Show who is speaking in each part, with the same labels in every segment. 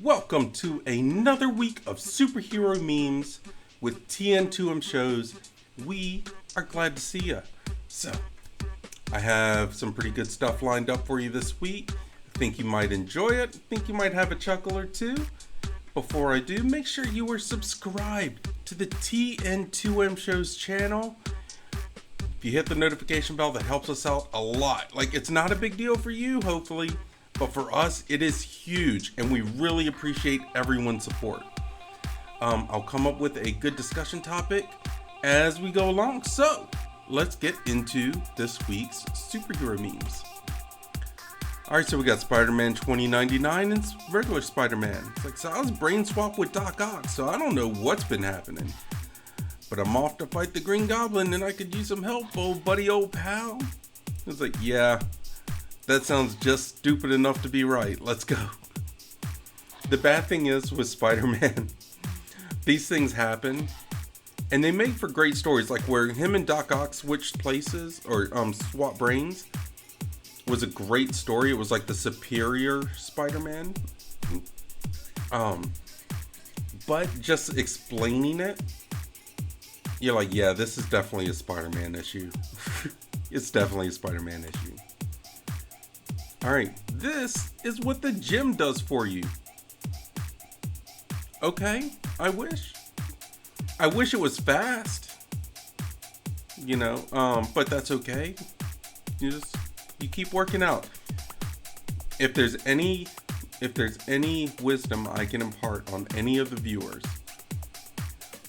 Speaker 1: Welcome to another week of superhero memes with TN2M Shows. We are glad to see you. So, I have some pretty good stuff lined up for you this week. I think you might enjoy it. I think you might have a chuckle or two. Before I do, make sure you are subscribed to the TN2M Shows channel. If you hit the notification bell, that helps us out a lot. Like, it's not a big deal for you, hopefully, but for us, it is huge, and we really appreciate everyone's support. I'll come up with a good discussion topic as we go along. So, let's get into this week's superhero memes. Alright, so we got Spider-Man 2099 and regular Spider-Man. It's like, so I was brain swapped with Doc Ock, so I don't know what's been happening. But I'm off to fight the Green Goblin and I could use some help, old buddy, old pal. It's like, yeah, that sounds just stupid enough to be right. Let's go. The bad thing is with Spider-Man, these things happen and they make for great stories. Like where him and Doc Ock switched places or swap brains was a great story. It was like the superior Spider-Man. But just explaining it, you're like, yeah, this is definitely a Spider-Man issue. It's definitely a Spider-Man issue. Alright, this is what the gym does for you. Okay, I wish it was fast. You know, but that's okay. You keep working out. If there's any wisdom I can impart on any of the viewers,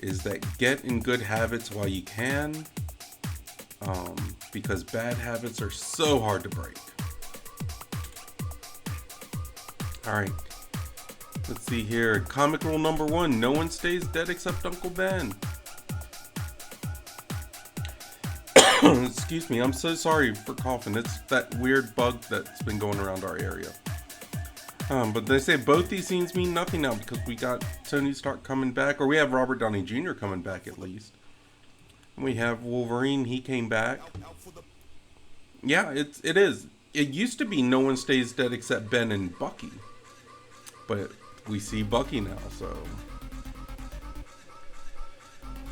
Speaker 1: is that get in good habits while you can, because bad habits are so hard to break. Alright, let's see here. Comic rule number 1, no one stays dead except Uncle Ben. Excuse me, I'm so sorry for coughing. It's that weird bug that's been going around our area. But they say both these scenes mean nothing now because we got Tony Stark coming back, or we have Robert Downey Jr. coming back at least. And we have Wolverine, he came back. Yeah, it is. It used to be no one stays dead except Ben and Bucky. But we see Bucky now, so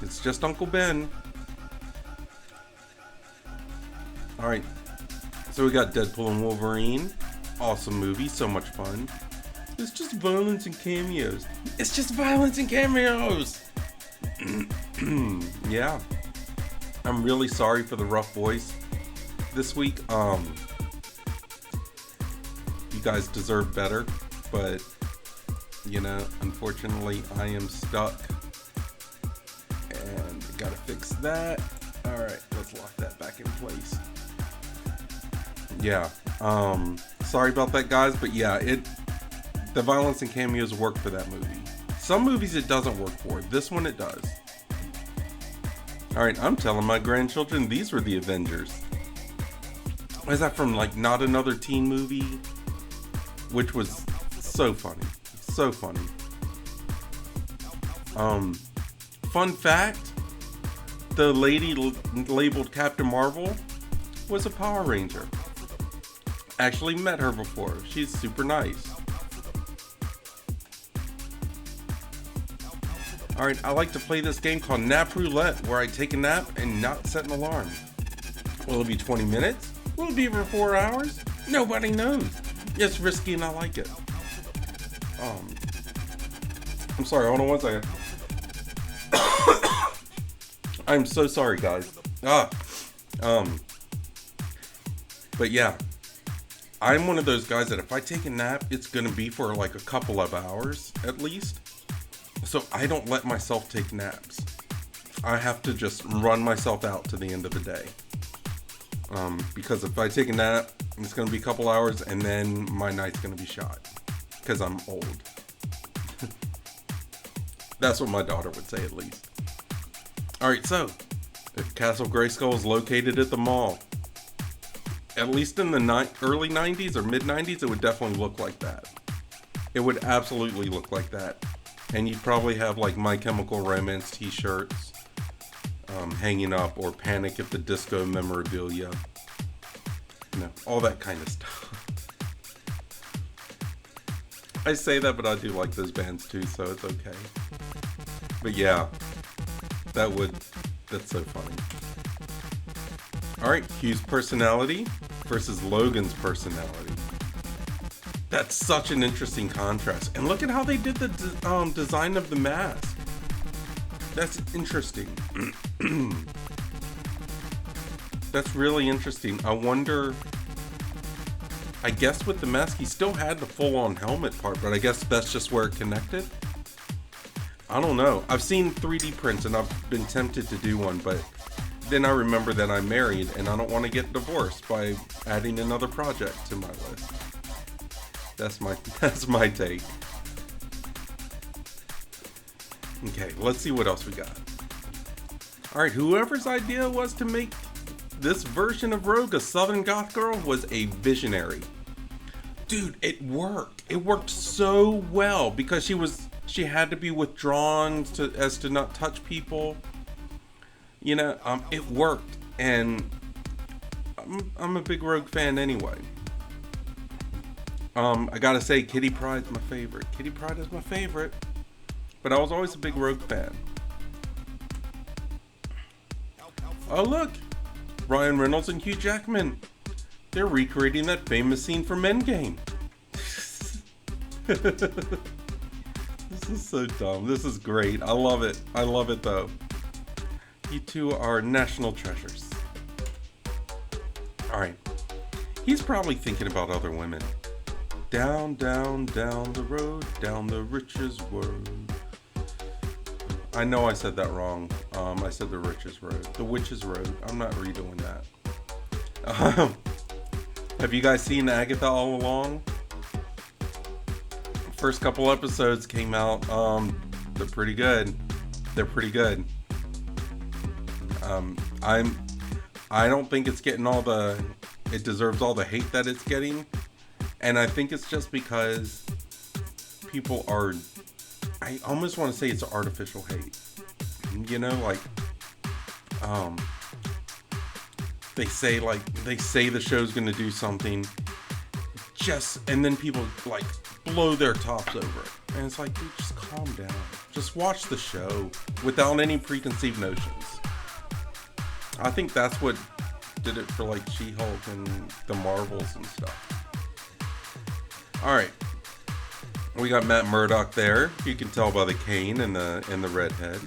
Speaker 1: it's just Uncle Ben. Alright, so we got Deadpool and Wolverine. Awesome movie, so much fun. It's just violence and cameos. It's just violence and cameos! Yeah. I'm really sorry for the rough voice this week. You guys deserve better, but you know, unfortunately I am stuck. And gotta fix that. Alright, let's lock that back in place. Yeah. Sorry about that, guys, but yeah, the violence and cameos work for that movie. Some movies it doesn't work for. This one it does. Alright, I'm telling my grandchildren these were the Avengers. Is that from like Not Another Teen Movie? Which was so funny. So funny. Fun fact, the lady labeled Captain Marvel was a Power Ranger. Actually met her before. She's super nice. Alright, I like to play this game called Nap Roulette, where I take a nap and not set an alarm. Will it be 20 minutes? Will it be for 4 hours? Nobody knows. It's risky and I like it. I'm sorry, hold on one second. I'm so sorry, guys. But yeah. I'm one of those guys that if I take a nap, it's going to be for like a couple of hours at least. So I don't let myself take naps. I have to just run myself out to the end of the day. Because if I take a nap, it's going to be a couple hours and then my night's going to be shot. Because I'm old. That's what my daughter would say at least. Alright, so if Castle Grayskull is located at the mall, at least in the early 90s or mid 90s, it would definitely look like that. It would absolutely look like that. And you'd probably have like My Chemical Romance t-shirts hanging up, or Panic at the Disco memorabilia. You know, all that kind of stuff. I say that, but I do like those bands too, so it's okay. But yeah, that's so funny. Alright, Hugh's personality versus Logan's personality. That's such an interesting contrast. And look at how they did the design of the mask. That's interesting. That's really interesting. I wonder... I guess with the mask, he still had the full-on helmet part, but I guess that's just where it connected. I don't know. I've seen 3D prints and I've been tempted to do one, but then I remember that I'm married and I don't want to get divorced by adding another project to my list. That's my take. Okay, let's see what else we got. Alright, whoever's idea was to make this version of Rogue a Southern Goth girl was a visionary. Dude, it worked. It worked so well because she had to be withdrawn as to not touch people. You know, it worked, and I'm a big Rogue fan anyway. I gotta say, Kitty Pryde's my favorite. Kitty Pryde is my favorite, but I was always a big Rogue fan. Oh look, Ryan Reynolds and Hugh Jackman. They're recreating that famous scene from Endgame. This is so dumb. This is great. I love it. I love it though. You two are national treasures. Alright. He's probably thinking about other women. Down, down, down the road, down the riches road. I know I said that wrong. I said the riches road. The witches road. I'm not redoing that. Have you guys seen Agatha All Along? First couple episodes came out. They're pretty good. They're pretty good. I don't think it's getting it deserves all the hate that it's getting. And I think it's just because people are, I almost want to say it's artificial hate. You know, like, they say the show's going to do something and then people like blow their tops over it. And it's like, dude, just calm down. Just watch the show without any preconceived notions. I think that's what did it for like She-Hulk and the Marvels and stuff. Alright. We got Matt Murdock there. You can tell by the cane and the red head.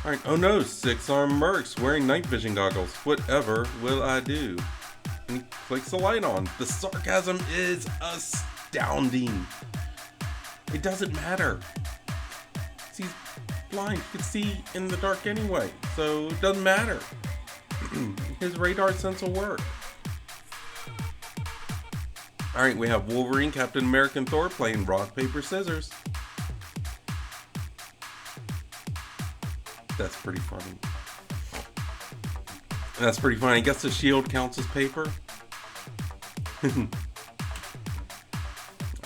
Speaker 1: Alright, oh no, 6-armed Mercs wearing night vision goggles. Whatever will I do? And he clicks the light on. The sarcasm is astounding. It doesn't matter. He's blind. He can see in the dark anyway. So it doesn't matter. His radar sense will work. Alright, we have Wolverine, Captain America, and Thor playing rock, paper, scissors. That's pretty funny. That's pretty funny. I guess the shield counts as paper.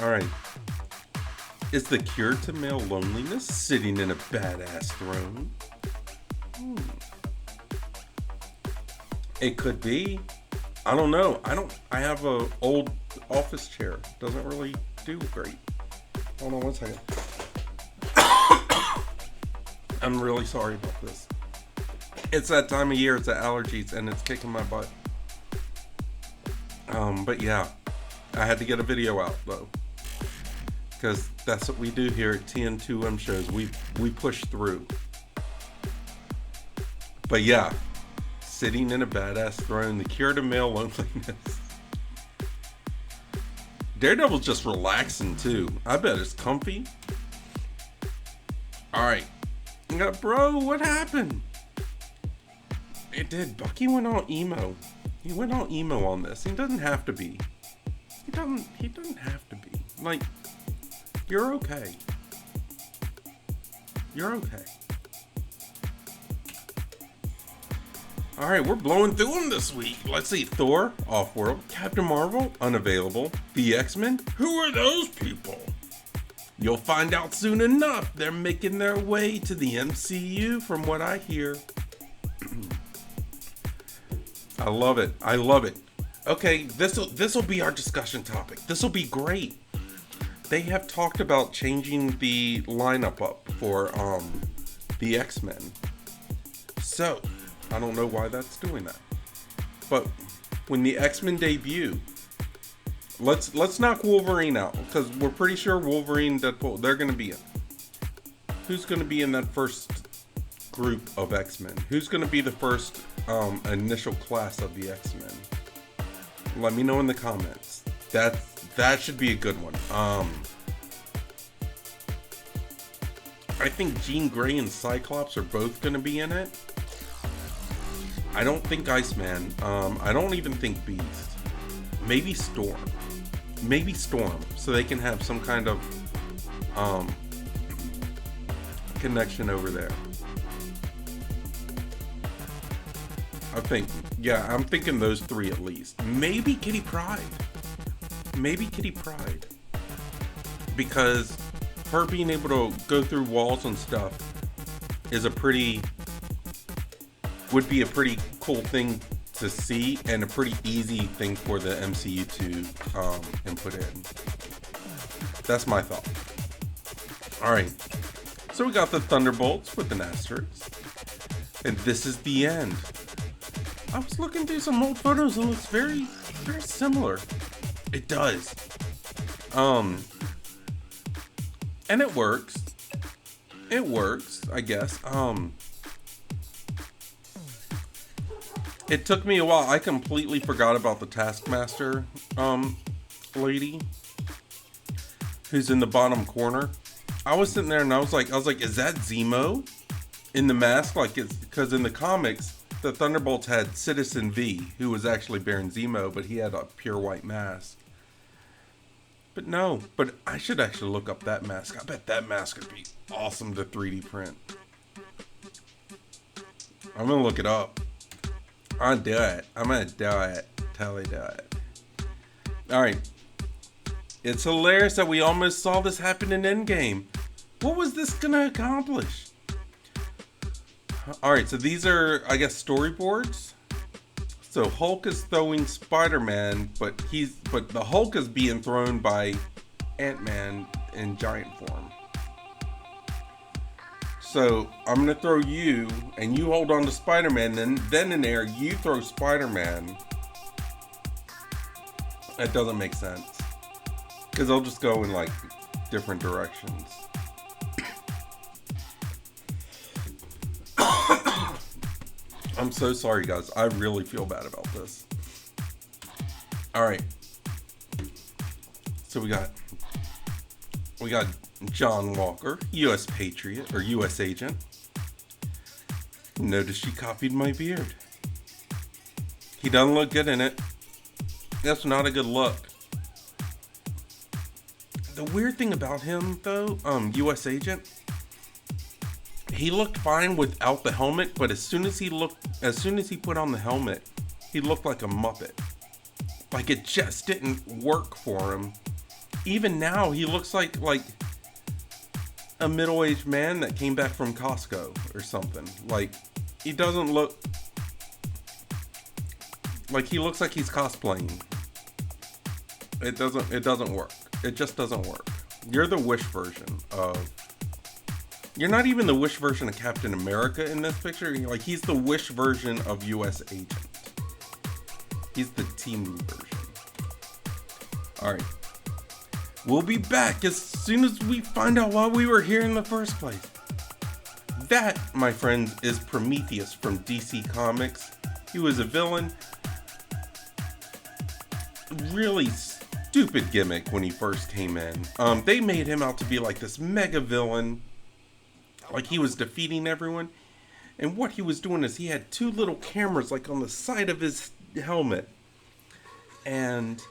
Speaker 1: Alright. Is the cure to male loneliness sitting in a badass throne? It could be. I don't know. I have a old office chair. Doesn't really do great. Hold on one second. I'm really sorry about this. It's that time of year. It's the allergies and it's kicking my butt. But yeah, I had to get a video out though, because that's what we do here at TN2M Shows. We push through. But yeah, sitting in a badass throne, the cure to male loneliness. Daredevil's just relaxing too. I bet it's comfy. Alright. Bro, what happened? It did. Bucky went all emo. He went all emo on this. He doesn't have to be. He doesn't have to be. Like, you're okay. You're okay. Alright, we're blowing through them this week. Let's see. Thor, Off-World. Captain Marvel, unavailable. The X-Men, who are those people? You'll find out soon enough. They're making their way to the MCU from what I hear. I love it. I love it. Okay, this'll be our discussion topic. This'll be great. they have talked about changing the lineup up for the X-Men. So, I don't know why that's doing that. But when the X-Men debut, let's knock Wolverine out, because we're pretty sure Wolverine, Deadpool, they're going to be in. Who's going to be in that first group of X-Men? Who's going to be the first initial class of the X-Men? Let me know in the comments. That should be a good one. I think Jean Grey and Cyclops are both going to be in it. I don't think Iceman. I don't even think Beast. Maybe Storm. Maybe Storm, so they can have some kind of connection over there. I'm thinking those three at least. Maybe Kitty Pryde. Because her being able to go through walls and stuff would be a pretty cool thing to see, and a pretty easy thing for the MCU to input in. That's my thought. Alright, so we got the Thunderbolts with an asterisk, and this is the end. I was looking through some old photos and it looks very, very similar. It does. And it works. It works, I guess. It took me a while. I completely forgot about the Taskmaster lady who's in the bottom corner. I was sitting there and I was like, is that Zemo in the mask? Like, it's because in the comics, the Thunderbolts had Citizen V, who was actually Baron Zemo, but he had a pure white mask. But no, but I should actually look up that mask. I bet that mask would be awesome to 3D print. I'm gonna look it up. I'm gonna do it. Totally do it. Alright. It's hilarious that we almost saw this happen in Endgame. What was this gonna accomplish? Alright, so these are, I guess, storyboards. So Hulk is throwing Spider-Man, but the Hulk is being thrown by Ant-Man in giant form. So I'm gonna throw you, and you hold on to Spider-Man, then in air you throw Spider-Man. That doesn't make sense, because they'll just go in like different directions. I'm so sorry, guys. I really feel bad about this. Alright. So we got John Walker, U.S. Patriot, or U.S. Agent. Notice she copied my beard. He doesn't look good in it. That's not a good look. The weird thing about him, though, U.S. Agent, he looked fine without the helmet, but as soon as he put on the helmet, he looked like a Muppet. Like, it just didn't work for him. Even now, he looks like a middle-aged man that came back from Costco or something. Like, he doesn't look like he looks like he's cosplaying. It doesn't work. It just doesn't work. You're the Wish version of... You're not even the Wish version of Captain America in this picture. Like, he's the Wish version of U.S. Agent. He's the Team version. Alright. We'll be back as soon as we find out why we were here in the first place. That, my friends, is Prometheus from DC Comics. He was a villain. Really stupid gimmick when he first came in. They made him out to be like this mega villain. Like he was defeating everyone. And what he was doing is he had two little cameras like on the side of his helmet. And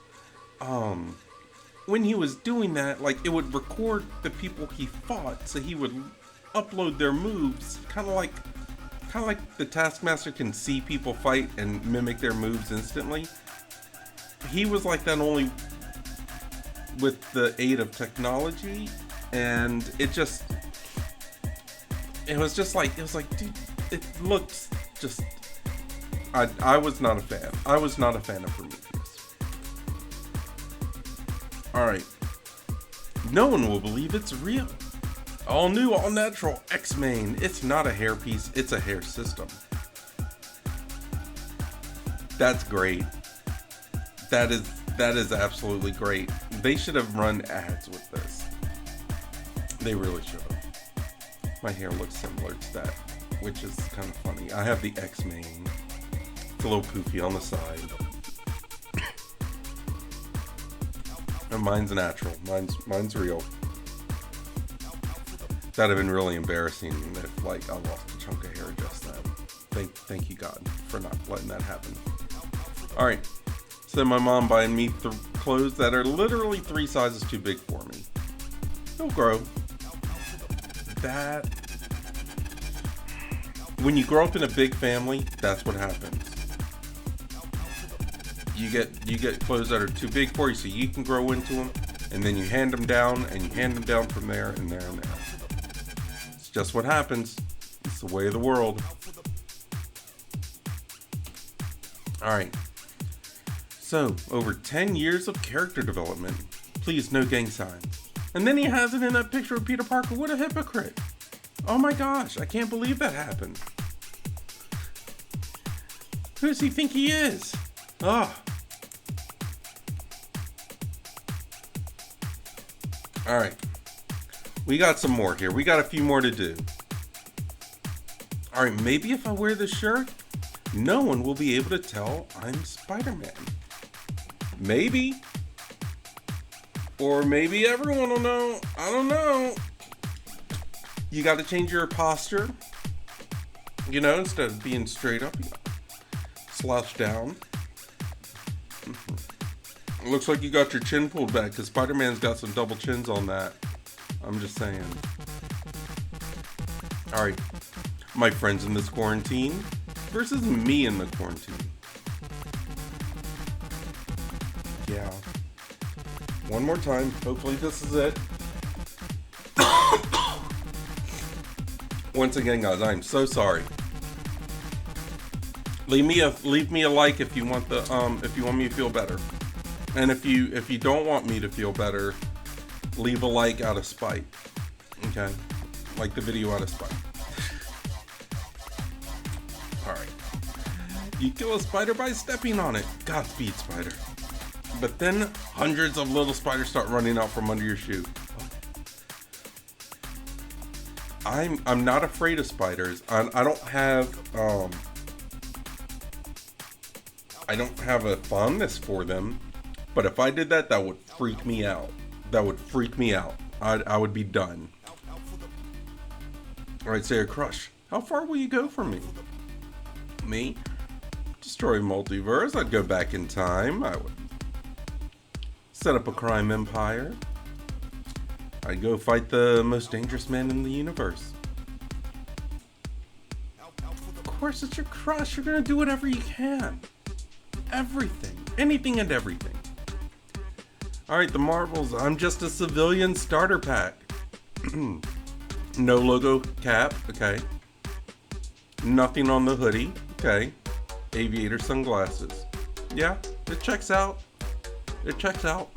Speaker 1: when he was doing that, like it would record the people he fought, so he would upload their moves, kind of like the Taskmaster can see people fight and mimic their moves instantly. He was like that, only with the aid of technology, and it was like, dude, it looked just... I was not a fan. I was not a fan of Prometheus. Alright. No one will believe it's real. All new, all natural X-Mane. It's not a hairpiece, it's a hair system. That's great. That is absolutely great. They should have run ads with this. They really should have. My hair looks similar to that, which is kind of funny. I have the X-Mane. It's a little poofy on the side. And mine's natural. Mine's real. That'd have been really embarrassing if, like, I lost a chunk of hair just then. Thank you, God, for not letting that happen. All right. So my mom buying me clothes that are literally 3 sizes too big for me. They'll grow. That. When you grow up in a big family, that's what happens. You get clothes that are too big for you, so you can grow into them, and then you hand them down, and you hand them down from there and there and there. It's just what happens. It's the way of the world. All right. So, over 10 years of character development. Please, no gang signs. And then he has it in that picture of Peter Parker. What a hypocrite. Oh my gosh, I can't believe that happened. Who does he think he is? Oh. Alright. We got some more here. We got a few more to do. Alright, maybe if I wear this shirt, no one will be able to tell I'm Spider-Man. Maybe. Or maybe everyone will know. I don't know. You got to change your posture. You know, instead of being straight up, you slouch down. It looks like you got your chin pulled back because Spider-Man's got some double chins on that. I'm just saying. Alright. My friends in this quarantine versus me in the quarantine. Yeah. One more time. Hopefully this is it. Once again, guys, I'm so sorry. Leave me a like if you want me to feel better. And if you don't want me to feel better, leave a like out of spite. Okay? Like the video out of spite. Alright. You kill a spider by stepping on it. Godspeed, spider. But then hundreds of little spiders start running out from under your shoe. I'm not afraid of spiders. I don't have a fondness for them. But if I did that, that would freak me out. That would freak me out. I would be done. Alright, say a crush. How far will you go for me? Me? Destroy multiverse. I'd go back in time. I would set up a crime empire. I'd go fight the most dangerous man in the universe. Of course, it's your crush. You're gonna do whatever you can. Everything. Anything and everything. Alright, the Marvels. I'm just a civilian starter pack. No logo cap. Okay. Nothing on the hoodie. Okay. Aviator sunglasses. Yeah, it checks out. It checks out.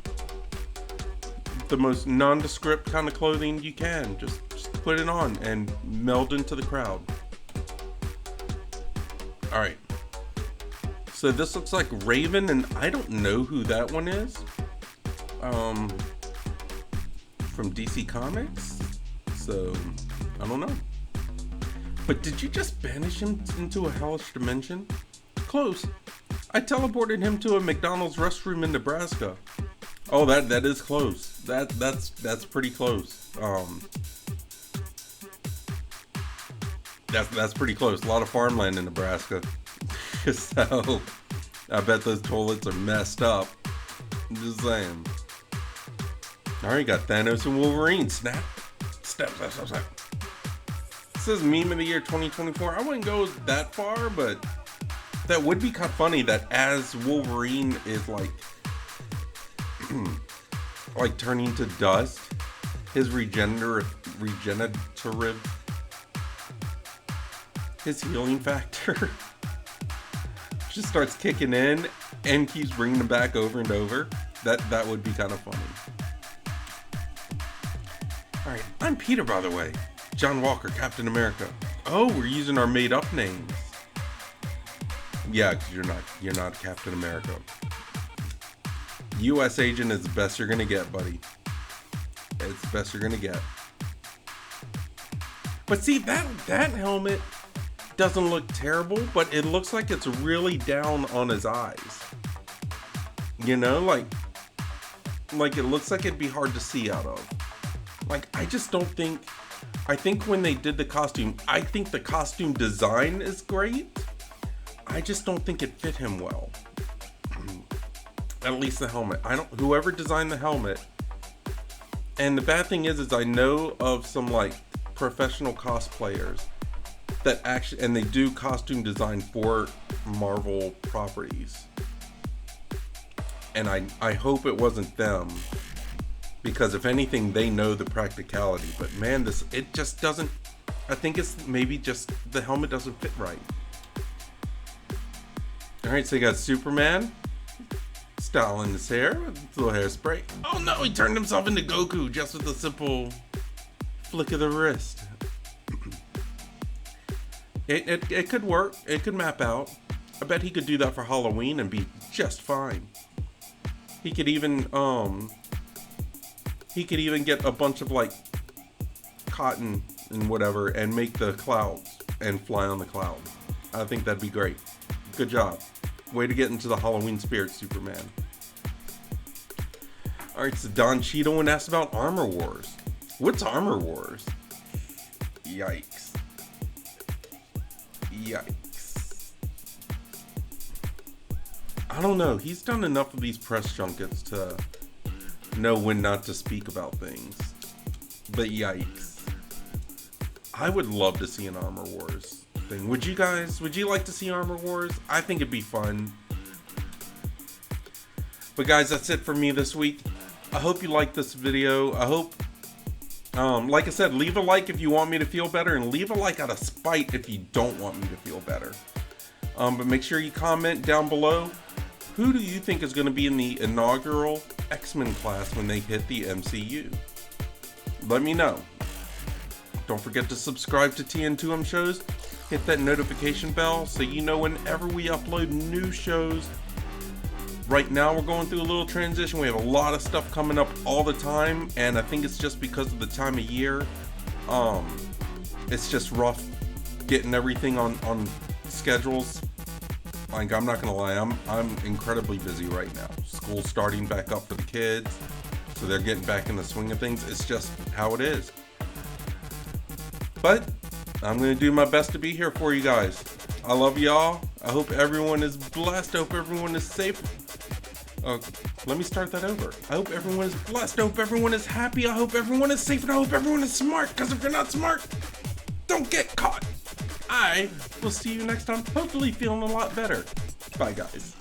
Speaker 1: The most nondescript kind of clothing you can. Just put it on and meld into the crowd. Alright. So this looks like Raven, and I don't know who that one is. From DC Comics. So, I don't know. But did you just banish him into a hellish dimension? Close. I teleported him to a McDonald's restroom in Nebraska. Oh, that is close. That's pretty close. That's pretty close. A lot of farmland in Nebraska. So I bet those toilets are messed up. I'm just saying. Alright, got Thanos and Wolverine. Snap. Step. It says meme of the year 2024. I wouldn't go that far, but that would be kind of funny that as Wolverine is like turning to dust, his regenerative, his healing factor just starts kicking in and keeps bringing him back over and over. That would be kind of funny. I'm Peter, by the way. John Walker, Captain America. Oh, we're using our made-up names. Yeah, 'cause you're not Captain America. U.S. agent is the best you're gonna get, buddy. It's the best you're gonna get. But see, that helmet doesn't look terrible, but it looks like it's really down on his eyes. You know, like it looks like it'd be hard to see out of. Like, I just don't think, I think when they did the costume, I think the costume design is great. I just don't think it fit him well. At least the helmet. Whoever designed the helmet. And the bad thing is I know of some like professional cosplayers that actually, and they do costume design for Marvel properties. And I hope it wasn't them, because if anything, they know the practicality. But man, it just doesn't, I think it's maybe just the helmet doesn't fit right. Alright, so you got Superman styling his hair with a little hairspray. Oh no, he turned himself into Goku just with a simple flick of the wrist. It could work. It could map out. I bet he could do that for Halloween and be just fine. He could even get a bunch of like cotton and whatever and make the clouds and fly on the clouds. I think that'd be great. Good job. Way to get into the Halloween spirit, Superman. Alright, so Don Cheadle when asked about Armor Wars. What's Armor Wars? Yikes. Yikes. I don't know. He's done enough of these press junkets to know when not to speak about things. But yikes. I would love to see an Armor Wars thing. Would you like to see Armor Wars? I think it'd be fun. But guys, that's it for me this week. I hope you liked this video. I hope, like I said, leave a like if you want me to feel better, and leave a like out of spite if you don't want me to feel better. But make sure you comment down below. Who do you think is going to be in the inaugural X-Men class when they hit the MCU? Let me know. Don't forget to subscribe to TN2M Shows. Hit that notification bell so you know whenever we upload new shows. Right now we're going through a little transition. We have a lot of stuff coming up all the time, and I think it's just because of the time of year. It's just rough getting everything on schedules. Like, I'm not gonna lie, I'm incredibly busy right now. School's starting back up for the kids, so they're getting back in the swing of things. It's just how it is. But I'm gonna do my best to be here for you guys. I love y'all. I hope everyone is blessed. I hope everyone is safe. Let me start that over. I hope everyone is blessed. I hope everyone is happy. I hope everyone is safe. And I hope everyone is smart. Because if you're not smart, don't get caught. I will see you next time. Hopefully feeling a lot better. Bye, guys.